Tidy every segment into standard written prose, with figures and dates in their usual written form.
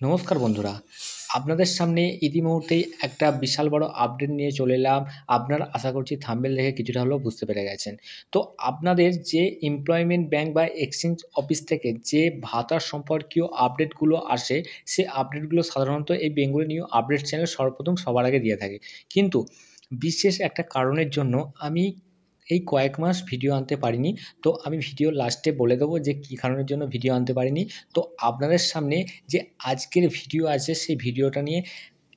নমস্কার বন্ধুরা, আপনাদের সামনে ইতিমুহূর্তেই একটা বিশাল বড় আপডেট নিয়ে চলে এলাম। আপনারা আশা করছি থাম্বনেল দেখে কিছুটা হলেও বুঝতে পেরে গেছেন। তো আপনাদের যে এমপ্লয়মেন্ট ব্যাংক বা এক্সচেঞ্জ অফিস থেকে যে ভাতা সম্পর্কীয় আপডেটগুলো আসে, সে আপডেটগুলো সাধারণত এই বেঙ্গলি নিউ আপডেট চ্যানেল সর্বপ্রথম সবার আগে দিয়ে থাকে। কিন্তু বিশেষ একটা কারণের জন্য আমি এই কয়েক মাস ভিডিও আনতে পারিনি। তো আমি ভিডিওর লাস্টে বলে দেবো যে কী কারণের জন্য ভিডিও আনতে পারিনি। তো আপনাদের সামনে যে আজকের ভিডিও আছে সেই ভিডিওটা নিয়ে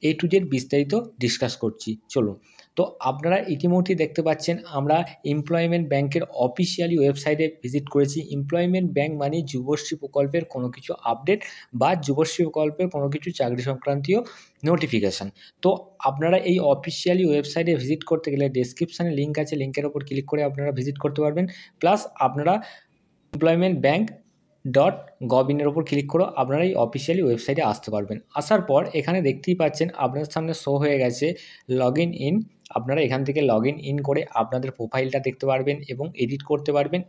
A to Z বিস্তারিত ডিসকাস করছি। চলুন। তো আপনারা ইতিমধ্যেই দেখতে পাচ্ছেন আমরা এমপ্লয়মেন্ট ব্যাংকের অফিসিয়ালি ওয়েবসাইটে ভিজিট করেছি। এমপ্লয়মেন্ট ব্যাংক মানে যুবশ্রী প্রকল্পের কোনো কিছু আপডেট বা যুবশ্রী প্রকল্পের কোনো কিছু চাকরি সংক্রান্তীয় নোটিফিকেশান। তো আপনারা এই অফিসিয়ালি ওয়েবসাইটে ভিজিট করতে গেলে ডেসক্রিপশানে লিঙ্ক আছে, লিঙ্কের ওপর ক্লিক করে আপনারা ভিজিট করতে পারবেন। প্লাস আপনারা এমপ্লয়মেন্ট ব্যাংক .gov.in এর উপর ক্লিক করেও আপনারা এই অফিসিয়ালি ওয়েবসাইটে আসতে পারবেন। আসার পর এখানে দেখতেই পাচ্ছেন আপনাদের সামনে শো হয়ে গেছে ইন। আপনারা এখান থেকে ইন করে আপনাদের প্রোফাইলটা দেখতে পারবেন এবং এডিট করতে পারবেন।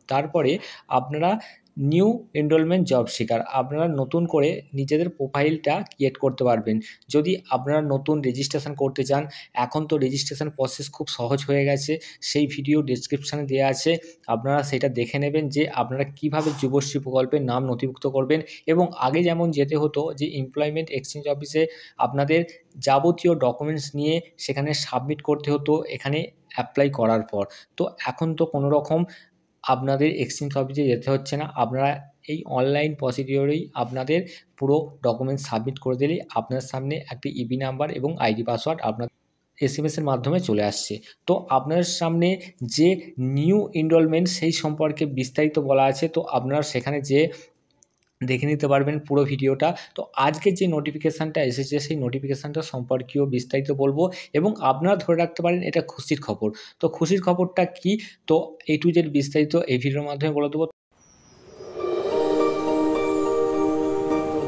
তারপরে আপনারা নিউ এনরোলমেন্ট জব সিকার আপনারা নতুন করে নিজেদের প্রোফাইলটা ক্রিয়েট করতে পারবেন। যদি আপনারা নতুন রেজিস্ট্রেশন করতে চান, এখন তো রেজিস্ট্রেশন প্রসেস খুব সহজ হয়ে গেছে। সেই ভিডিও ডেসক্রিপশানে দেওয়া আছে, আপনারা সেটা দেখে নেবেন যে আপনারা কীভাবে যুবশ্রী প্রকল্পের নাম নথিভুক্ত করবেন। এবং আগে যেমন যেতে হতো যে এমপ্লয়মেন্ট এক্সচেঞ্জ অফিসে আপনাদের যাবতীয় ডকুমেন্টস নিয়ে সেখানে সাবমিট করতে হতো এখানে অ্যাপ্লাই করার পর। তো এখন তো কোনো রকম আপনাদের এক্সচেঞ্জ অফিসে যেতে হচ্ছে না। আপনারা এই অনলাইন প্রসিডিওরেই আপনাদের পুরো ডকুমেন্টস সাবমিট করে দিলেই আপনার সামনে একটি ইবি নাম্বার এবং আইডি পাসওয়ার্ড আপনার এসএমএসের মাধ্যমে চলে আসছে। তো আপনার সামনে যে নিউ এনরোলমেন্ট সেই সম্পর্কে বিস্তারিত বলা আছে। তো আপনারা সেখানে যেয়ে দেখে নিতে পারবেন পুরো ভিডিওটা। তো আজকে যে নোটিফিকেশানটা এসেছে সেই নোটিফিকেশানটা সম্পর্কেও বিস্তারিত বলবো এবং আপনারা ধরে রাখতে পারেন এটা খুশির খবর। তো খুশির খবরটা কী? তো A to Z বিস্তারিত এই ভিডিওর মাধ্যমে বলে দেবো।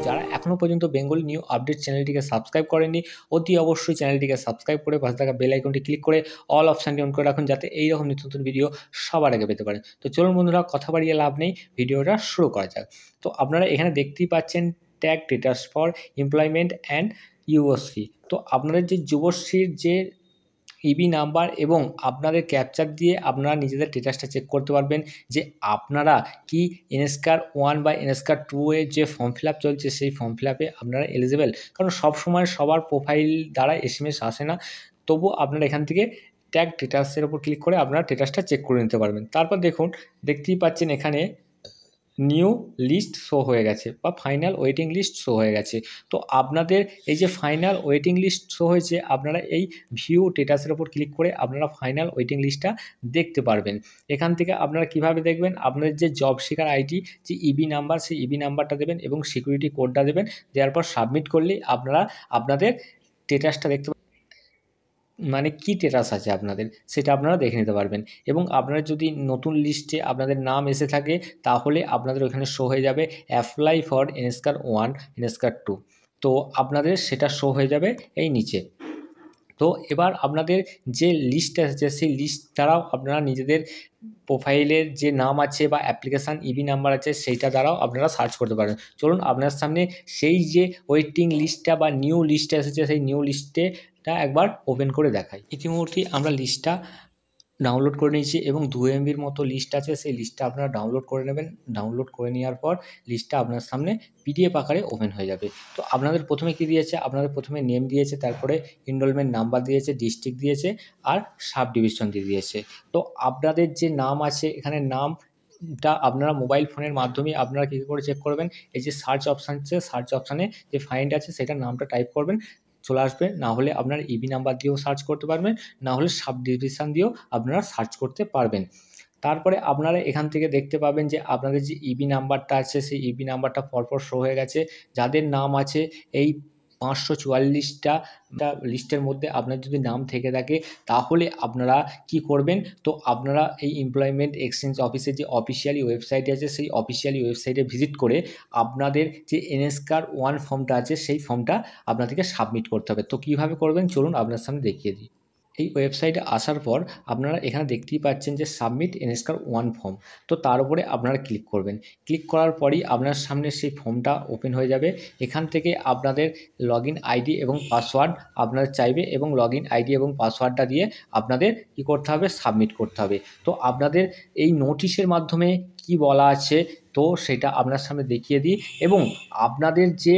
যারা এখনও পর্যন্ত বেঙ্গলি নিউ আপডেট চ্যানেলটিকে সাবস্ক্রাইব করেননি, অতি অবশ্যই চ্যানেলটিকে সাবস্ক্রাইব করে পাশে থাকা বেল আইকনটি ক্লিক করে অল অপশানটি অন করে রাখুন, যাতে এইরকম নিত্য নতুন ভিডিও সবার আগে পেতে পারেন। তো চলুন বন্ধুরা, কথা বাড়িয়ে লাভ নেই, ভিডিওটা শুরু করা যাক। তো আপনারা এখানে দেখতেই পাচ্ছেন tag datas for employment and ইউওশ্রী। তো আপনাদের যে যুবশ্রীর যে ইবি নাম্বার এবং আপনাদের ক্যাপচার দিয়ে আপনারা নিজেদের স্ট্যাটাসটা চেক করতে পারবেন যে আপনারা কি এনএসকার 1 বা এনএসকার 2 এর যে ফর্ম ফিল আপ চলছে সেই ফর্ম ফিল আপে আপনারা এলিজিবল। কারণ সবসময় সবার প্রোফাইল দ্বারা এসএমএস আসে না। তবুও আপনারা এখান থেকে ট্যাগ স্ট্যাটাসের উপর ক্লিক করে আপনারা স্ট্যাটাসটা চেক করে নিতে পারবেন। তারপর দেখুন, দেখতেই পাচ্ছেন এখানে নিউ লিস্ট শো হয়ে গেছে বা ফাইনাল ওয়েটিং লিস্ট শো হয়ে গেছে। তো আপনাদের এই যে ফাইনাল ওয়েটিং লিস্ট শো হয়েছে, আপনারা এই ভিউ স্ট্যাটাসের উপর ক্লিক করে আপনারা ফাইনাল ওয়েটিং লিস্টটা দেখতে পারবেন। এখান থেকে আপনারা কিভাবে দেখবেন, আপনাদের যে জব সিকার আইডি যে ইবি নাম্বার, সেই ইবি নাম্বারটা দেবেন এবং সিকিউরিটি কোডটা দেবেন। দেওয়ার পর সাবমিট করলেই আপনারা আপনাদের স্ট্যাটাসটা দেখতে মানে কী স্ট্যাটাস আছে আপনাদের সেটা আপনারা দেখে নিতে পারবেন। এবং আপনারা যদি নতুন লিস্টে আপনাদের নাম এসে থাকে তাহলে আপনাদের ওখানে শো হয়ে যাবে অ্যাপ্লাই ফর এনএসকার 1, এনএসকার 2। তো আপনাদের সেটা শো হয়ে যাবে এই নিচে। তো এবার আপনাদের যে লিস্ট এসেছে সেই লিস্ট দ্বারাও আপনারা নিজেদের প্রোফাইলের যে নাম আছে বা অ্যাপ্লিকেশান ইবি নাম্বার আছে সেইটা দ্বারাও আপনারা সার্চ করতে পারেন। চলুন আপনার সামনে সেই যে ওয়েটিং লিস্টটা বা নিউ লিস্টটা এসেছে সেই নিউ লিস্টটা একবার ওপেন করে দেখাই। ইতিমধ্যেই আমরা লিস্টটা ডাউনলোড করে নিয়েছি এবং 2 MBর মতো লিস্ট আছে, সেই লিস্টটা আপনারা ডাউনলোড করে নেবেন। ডাউনলোড করে নেওয়ার পর লিস্টটা আপনার সামনে পিডিএফ আকারে ওপেন হয়ে যাবে। তো আপনাদের প্রথমে কী দিয়েছে, আপনাদের প্রথমে নেম দিয়েছে, তারপরে এনরোলমেন্ট নাম্বার দিয়েছে, ডিস্ট্রিক্ট দিয়েছে আর সাব ডিভিশন দিয়েছে। তো আপনাদের যে নাম আছে এখানে নামটা আপনারা মোবাইল ফোনের মাধ্যমে আপনারা কী করে চেক করবেন, এই যে সার্চ অপশান আছে, সার্চ অপশানে যে ফাইন্ড আছে সেটার নামটা টাইপ করবেন, চলে আসবে। না হলে আপনার ইবি নাম্বার দিয়েও সার্চ করতে পারবেন, না হলে সাব ডিভিশন দিয়েও আপনারা সার্চ করতে পারবেন। তারপরে আপনারা এখান থেকে দেখতে পাবেন যে আপনাদের যে ইবি নাম্বারটা আছে সেই ইবি নাম্বারটা পরপর শো হয়ে গেছে। যাদের নাম আছে এই 544টা লিস্টের মধ্যে আপনার যদি নাম থেকে থাকে তাহলে আপনারা কি করবেন, তো আপনারা এই এমপ্লয়মেন্ট এক্সচেঞ্জ অফিসের যে অফিসিয়ালি ওয়েবসাইট আছে সেই অফিসিয়ালি ওয়েবসাইটে ভিজিট করে আপনাদের যে এনএসকার 1 ফর্মটা আছে সেই ফর্মটা আপনাদেরকে সাবমিট করতে হবে। তো কীভাবে করবেন চলুন আপনার সামনে দেখিয়ে দিই। এই ওয়েবসাইটে আসার পর আপনারা এখানে দেখতেই পাচ্ছেন যে সাবমিট এনএসকার 1 ফর্ম। তো তার উপরে আপনারা ক্লিক করবেন। ক্লিক করার পরই আপনার সামনে সেই ফর্মটা ওপেন হয়ে যাবে। এখান থেকে আপনাদের লগইন আইডি এবং পাসওয়ার্ড আপনাদের চাইবে এবং লগইন আইডি এবং পাসওয়ার্ডটা দিয়ে আপনাদের কী করতে হবে, সাবমিট করতে হবে। তো আপনাদের এই নোটিশের মাধ্যমে কি বলা আছে তো সেটা আপনার সামনে দেখিয়ে দিই এবং আপনাদের যে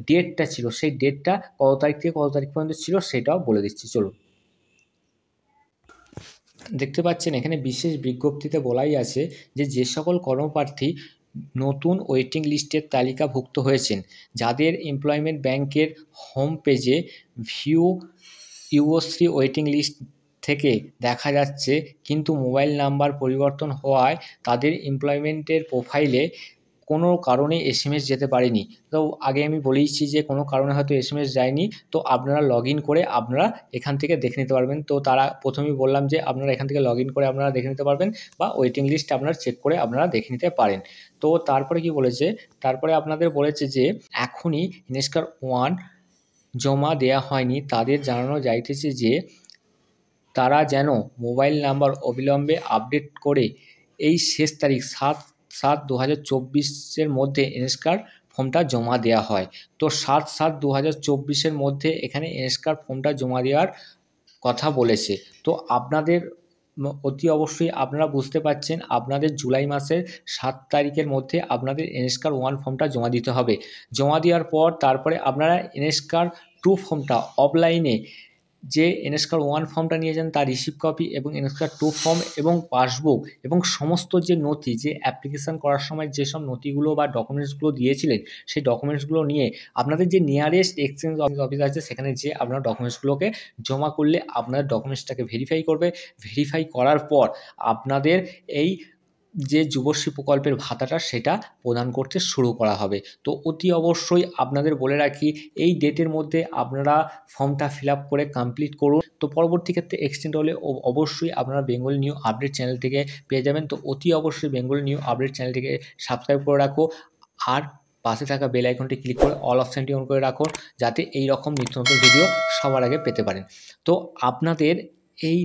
ডেটটা ছিল সেই ডেটটা কত তারিখ থেকে কত তারিখ পর্যন্ত ছিল সেটাও বলে দিচ্ছি, চলুন। দেখতে পাচ্ছেন এখানে বিশেষ বিজ্ঞপ্তিতে বলাই আছে যে সকল কর্মপ্রার্থী নতুন ওয়েটিং লিস্টের তালিকাভুক্ত হয়েছেন, যাদের এমপ্লয়মেন্ট ব্যাংকের হোম পেজে ভিউ ইউওশ্রী ওয়েটিং লিস্ট থেকে দেখা যাচ্ছে, কিন্তু মোবাইল নাম্বার পরিবর্তন হওয়ায় তাদের এমপ্লয়মেন্টের প্রোফাইলে কোনো কারণে এসএমএস যেতে পারেনি। তো আগে আমি বলেইছি যে কোনো কারণে হয়তো এসএমএস যায়নি, তো আপনারা লগইন করে আপনারা এখান থেকে দেখে নিতে পারবেন। তো তারা প্রথমেই বললাম যে আপনারা এখান থেকে লগইন করে আপনারা দেখে নিতে পারবেন বা ওয়েটিং লিস্ট আপনারা চেক করে আপনারা দেখে নিতে পারেন। তো তারপরে কি বলেছে, তারপরে আপনাদের বলেছে যে এখনই এনএসকার 1 জমা দেয়া হয়নি তাদের জানানো যাইতেছে যে তারা যেন মোবাইল নাম্বার অবিলম্বে আপডেট করে এই শেষ তারিখ 7/7/2024 মধ্যে এনএসকার ফর্মটা জমা দেওয়া হয়। তো 7/7/2024 মধ্যে এখানে এনএসকার ফর্মটা জমা দেওয়ার কথা বলেছে। তো আপনাদের অতি অবশ্যই আপনারা বুঝতে পারছেন আপনাদের জুলাই মাসের 7 তারিখের মধ্যে আপনাদের এনএসকার 1 ফর্মটা জমা দিতে হবে। জমা দেওয়ার পর তারপরে আপনারা এনএসকার 2 ফর্মটা অফলাইনে যে এনএসকার 1 ফর্মটা নিয়েছেন তার রিসিভ কপি এবং এনএসকার 2 ফর্ম এবং পাসবুক এবং সমস্ত যে নথি, যে অ্যাপ্লিকেশান করার সময় যেসব নথিগুলো বা ডকুমেন্টসগুলো দিয়েছিলেন সেই ডকুমেন্টসগুলো নিয়ে আপনাদের যে নিয়ারেস্ট এক্সচেঞ্জ অফিস আছে সেখানে যেয়ে আপনারা ডকুমেন্টসগুলোকে জমা করলে আপনার ডকুমেন্টসটাকে ভেরিফাই করবে। ভেরিফাই করার পর আপনাদের এই যে যুবশ্রী প্রকল্পের ভাতাটা সেটা প্রদান করতে শুরু করা হবে। তো অতি অবশ্যই আপনাদের বলে রাখি এই ডেটের মধ্যে আপনারা ফর্মটা ফিল আপ করে কমপ্লিট করুন। তো পরবর্তী ক্ষেত্রে এক্সটেন্ড হলে অবশ্যই আপনারা বেঙ্গলি নিউ আপডেট চ্যানেল থেকে পেয়ে যাবেন। তো অতি অবশ্যই বেঙ্গলি নিউ আপডেট চ্যানেলটিকে সাবস্ক্রাইব করে রাখো আর পাশে থাকা বেল আইকনটি ক্লিক করে অল অপশানটি অন করে রাখুন, যাতে এই রকম নিত্য নতুন ভিডিও সবার আগে পেতে পারেন। তো আপনাদের এই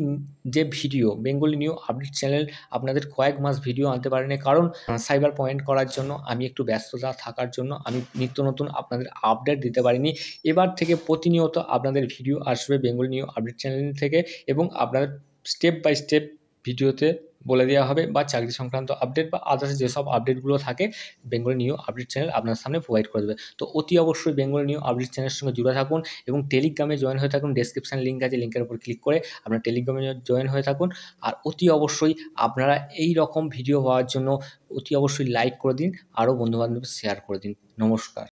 যে video Bengali new update channel আপনাদের কয়েক মাস ভিডিও আনতে পারেনি, কারণ সাইবার পয়েন্ট করার জন্য আমি একটু ব্যস্ততা থাকার জন্য আমি নিত্য নতুন আপনাদের আপডেট দিতে পারিনি। এবার থেকে প্রতিনিয়ত আপনাদের ভিডিও আসবে বেঙ্গলি নিউ আপডেট চ্যানেল থেকে এবং আপনাদের স্টেপ বাই স্টেপ ভিডিওতে বলে দেওয়া হবে বা চাকরি সংক্রান্ত আপডেট বা আদার্স যেসব আপডেটগুলো থাকে বেঙ্গলি নিউ আপডেট চ্যানেল আপনার সামনে প্রোভাইড করে দেবে। তো অতি অবশ্যই বেঙ্গলি নিউ আপডেট চ্যানেলের সঙ্গে জুড়ে থাকুন এবং টেলিগ্রামে জয়েন হয়ে থাকুন। ডেসক্রিপশান লিঙ্ক আছে, লিঙ্কের উপর ক্লিক করে আপনারা টেলিগ্রামে জয়েন হয়ে থাকুন। আর অতি অবশ্যই আপনারা এই রকম ভিডিও পাওয়ার জন্য অতি অবশ্যই লাইক করে দিন, আরও বন্ধুবান্ধবদের শেয়ার করে দিন। নমস্কার।